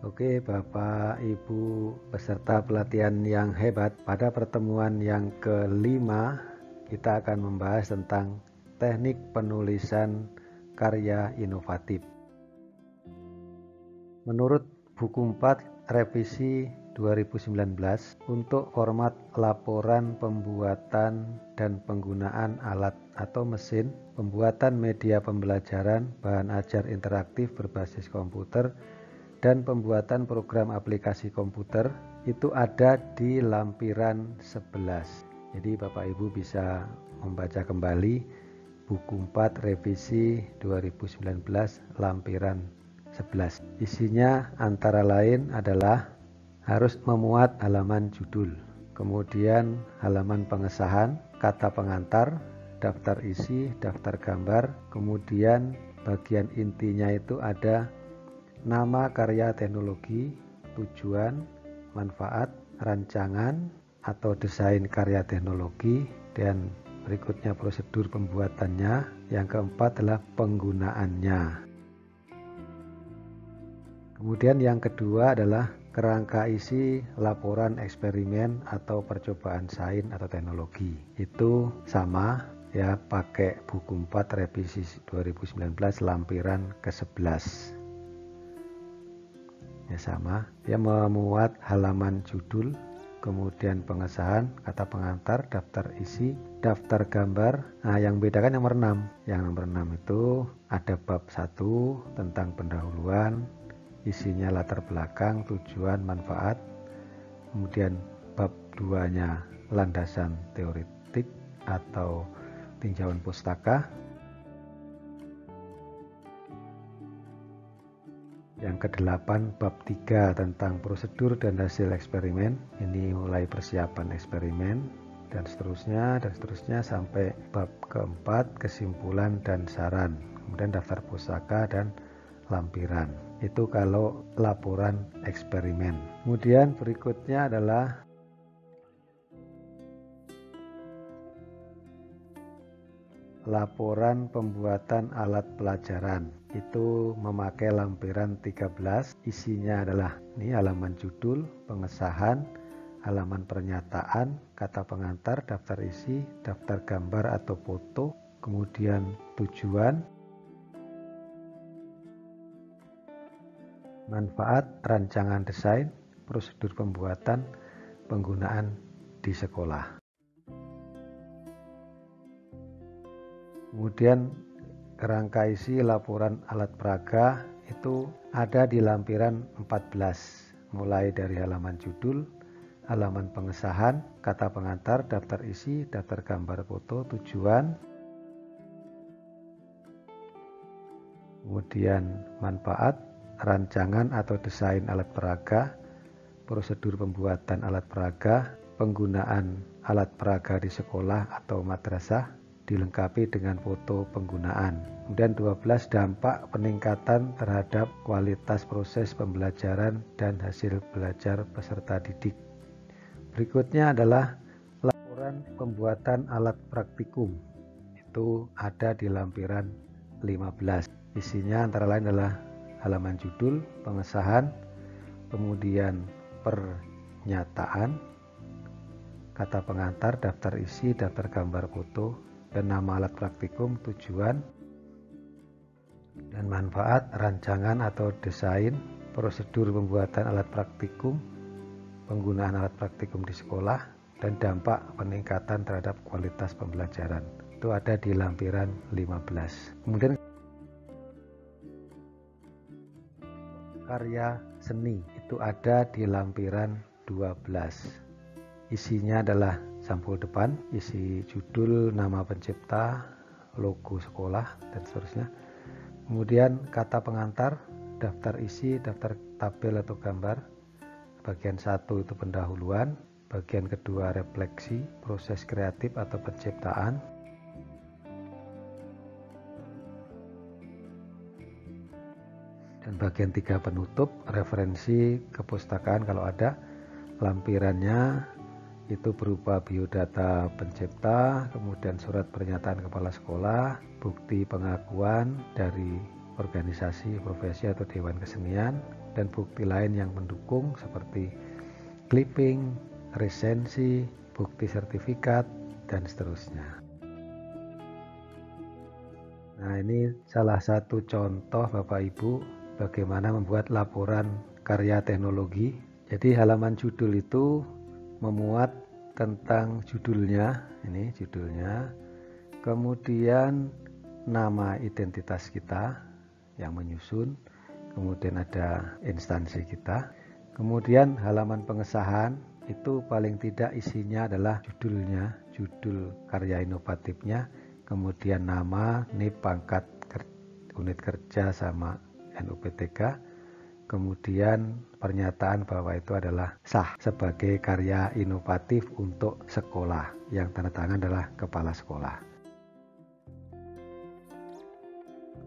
Oke, Bapak, Ibu, peserta pelatihan yang hebat, pada pertemuan yang kelima kita akan membahas tentang teknik penulisan karya inovatif. Menurut buku 4 revisi 2019 untuk format laporan pembuatan dan penggunaan alat atau mesin, pembuatan media pembelajaran, bahan ajar interaktif berbasis komputer, dan pembuatan program aplikasi komputer itu ada di lampiran 11. Jadi Bapak Ibu bisa membaca kembali buku 4 revisi 2019 lampiran 11. Isinya antara lain adalah harus memuat halaman judul, kemudian halaman pengesahan, kata pengantar, daftar isi, daftar gambar, kemudian bagian intinya itu ada nama karya teknologi, tujuan, manfaat, rancangan atau desain karya teknologi, dan berikutnya prosedur pembuatannya. Yang keempat adalah penggunaannya. Kemudian yang kedua adalah kerangka isi laporan eksperimen atau percobaan sains atau teknologi. Itu sama ya, pakai buku 4 revisi 2019 lampiran ke-11. Ya sama, dia memuat halaman judul, kemudian pengesahan, kata pengantar, daftar isi, daftar gambar. Nah, yang bedakan nomor 6. Yang nomor 6 itu ada bab 1 tentang pendahuluan, isinya latar belakang, tujuan, manfaat. Kemudian bab 2-nya landasan teoretik atau tinjauan pustaka. Yang ke-8 bab 3 tentang prosedur dan hasil eksperimen. Ini mulai persiapan eksperimen dan seterusnya sampai bab ke-4 kesimpulan dan saran. Kemudian daftar pustaka dan lampiran. Itu kalau laporan eksperimen. Kemudian berikutnya adalah laporan pembuatan alat pelajaran. Itu memakai lampiran 13. Isinya adalah ini halaman judul, pengesahan, halaman pernyataan, kata pengantar, daftar isi, daftar gambar atau foto, kemudian tujuan, manfaat, rancangan desain, prosedur pembuatan, penggunaan di sekolah. Kemudian kerangka isi laporan alat peraga itu ada di lampiran 14, mulai dari halaman judul, halaman pengesahan, kata pengantar, daftar isi, daftar gambar foto, tujuan, kemudian manfaat, rancangan atau desain alat peraga, prosedur pembuatan alat peraga, penggunaan alat peraga di sekolah atau madrasah, dilengkapi dengan foto penggunaan. Kemudian 12 dampak peningkatan terhadap kualitas proses pembelajaran dan hasil belajar peserta didik. Berikutnya adalah laporan pembuatan alat praktikum. Itu ada di lampiran 15. Isinya antara lain adalah halaman judul, pengesahan, kemudian pernyataan, kata pengantar, daftar isi, daftar gambar foto, dan nama alat praktikum, tujuan, dan manfaat, rancangan atau desain, prosedur pembuatan alat praktikum, penggunaan alat praktikum di sekolah, dan dampak peningkatan terhadap kualitas pembelajaran. Itu ada di lampiran 15. Kemudian karya seni itu ada di lampiran 12. Isinya adalah sampul depan, isi judul, nama pencipta, logo sekolah, dan seterusnya. Kemudian kata pengantar, daftar isi, daftar tabel atau gambar. Bagian 1 itu pendahuluan, bagian kedua refleksi, proses kreatif atau penciptaan. Dan bagian 3 penutup, referensi kepustakaan kalau ada. Lampirannya itu berupa biodata pencipta, kemudian surat pernyataan kepala sekolah, bukti pengakuan dari organisasi profesi atau dewan kesenian, dan bukti lain yang mendukung seperti clipping, resensi, bukti sertifikat, dan seterusnya. Nah, ini salah satu contoh Bapak Ibu bagaimana membuat laporan karya teknologi. Jadi halaman judul itu memuat tentang judulnya, ini judulnya, kemudian nama identitas kita yang menyusun, kemudian ada instansi kita, kemudian halaman pengesahan itu paling tidak isinya adalah judulnya, judul karya inovatifnya, kemudian nama, NIP, pangkat, unit kerja sama NUPTK, kemudian pernyataan bahwa itu adalah sah sebagai karya inovatif untuk sekolah, yang tanda tangan adalah kepala sekolah.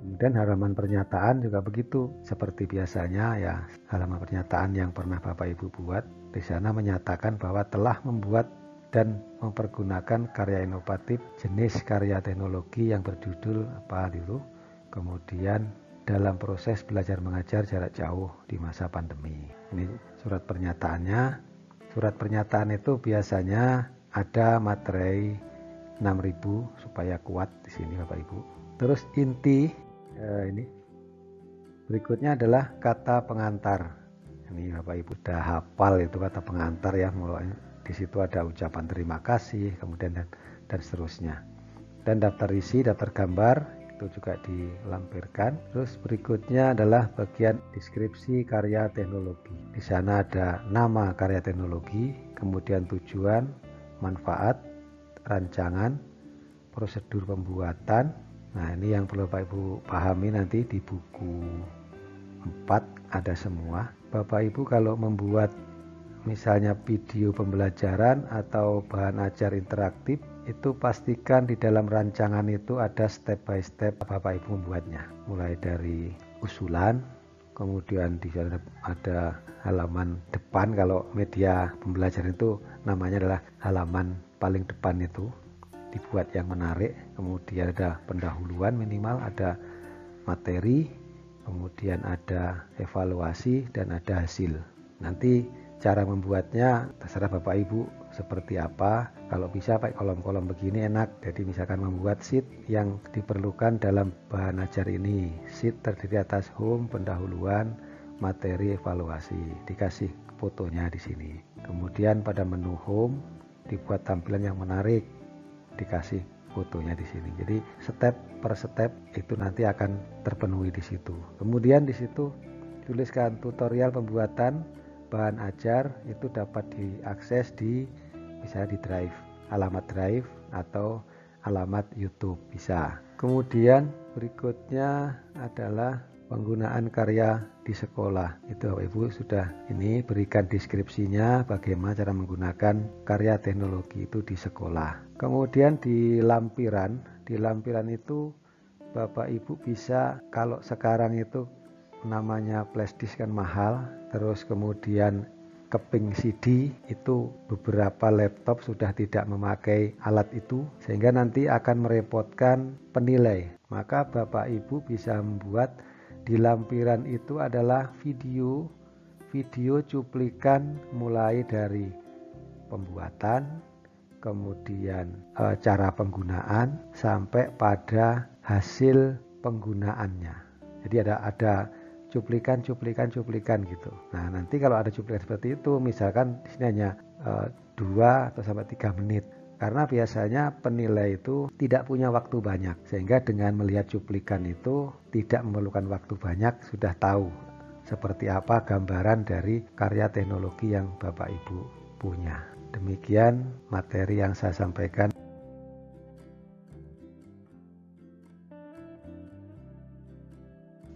Kemudian halaman pernyataan juga begitu, seperti biasanya ya, halaman pernyataan yang pernah Bapak Ibu buat, di sana menyatakan bahwa telah membuat dan mempergunakan karya inovatif jenis karya teknologi yang berjudul apa dulu, kemudian dalam proses belajar mengajar jarak jauh di masa pandemi. Ini surat pernyataannya. Surat pernyataan itu biasanya ada materai 6.000 supaya kuat di sini Bapak Ibu. Terus inti ini berikutnya adalah kata pengantar. Ini Bapak Ibu udah hafal itu kata pengantar ya, mulai di situ ada ucapan terima kasih, kemudian dan seterusnya. Dan daftar isi, daftar gambar itu juga dilampirkan. Terus berikutnya adalah bagian deskripsi karya teknologi. Di sana ada nama karya teknologi, kemudian tujuan, manfaat, rancangan, prosedur pembuatan. Nah, ini yang perlu Bapak Ibu pahami nanti di buku 4 ada semua. Bapak Ibu kalau membuat misalnya video pembelajaran atau bahan ajar interaktif, itu pastikan di dalam rancangan itu ada step by step Bapak Ibu membuatnya. Mulai dari usulan, kemudian di sana ada halaman depan, kalau media pembelajaran itu namanya adalah halaman paling depan itu, dibuat yang menarik, kemudian ada pendahuluan minimal, ada materi, kemudian ada evaluasi, dan ada hasil. Nanti cara membuatnya terserah Bapak Ibu seperti apa. Kalau bisa pakai kolom-kolom begini enak. Jadi misalkan membuat sheet yang diperlukan dalam bahan ajar ini. Sheet terdiri atas home, pendahuluan, materi, evaluasi. Dikasih fotonya di sini. Kemudian pada menu home dibuat tampilan yang menarik, dikasih fotonya di sini. Jadi step per step itu nanti akan terpenuhi di situ. Kemudian di situ tuliskan tutorial pembuatan bahan ajar, itu dapat diakses di misalnya di Drive, alamat Drive atau alamat YouTube bisa. Kemudian berikutnya adalah penggunaan karya di sekolah. Itu Bapak Ibu sudah ini berikan deskripsinya bagaimana cara menggunakan karya teknologi itu di sekolah. Kemudian di lampiran itu Bapak Ibu bisa, kalau sekarang itu namanya flashdisk kan mahal, terus kemudian keping CD itu beberapa laptop sudah tidak memakai alat itu, sehingga nanti akan merepotkan penilai. Maka Bapak Ibu bisa membuat di lampiran itu adalah video cuplikan mulai dari pembuatan, kemudian cara penggunaan sampai pada hasil penggunaannya. Jadi ada cuplikan gitu. Nah, nanti kalau ada cuplikan seperti itu, misalkan di sini hanya 2 atau sampai 3 menit. Karena biasanya penilai itu tidak punya waktu banyak, sehingga dengan melihat cuplikan itu tidak memerlukan waktu banyak, sudah tahu seperti apa gambaran dari karya teknologi yang Bapak Ibu punya. Demikian materi yang saya sampaikan.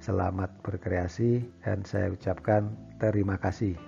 Selamat berkreasi dan saya ucapkan terima kasih.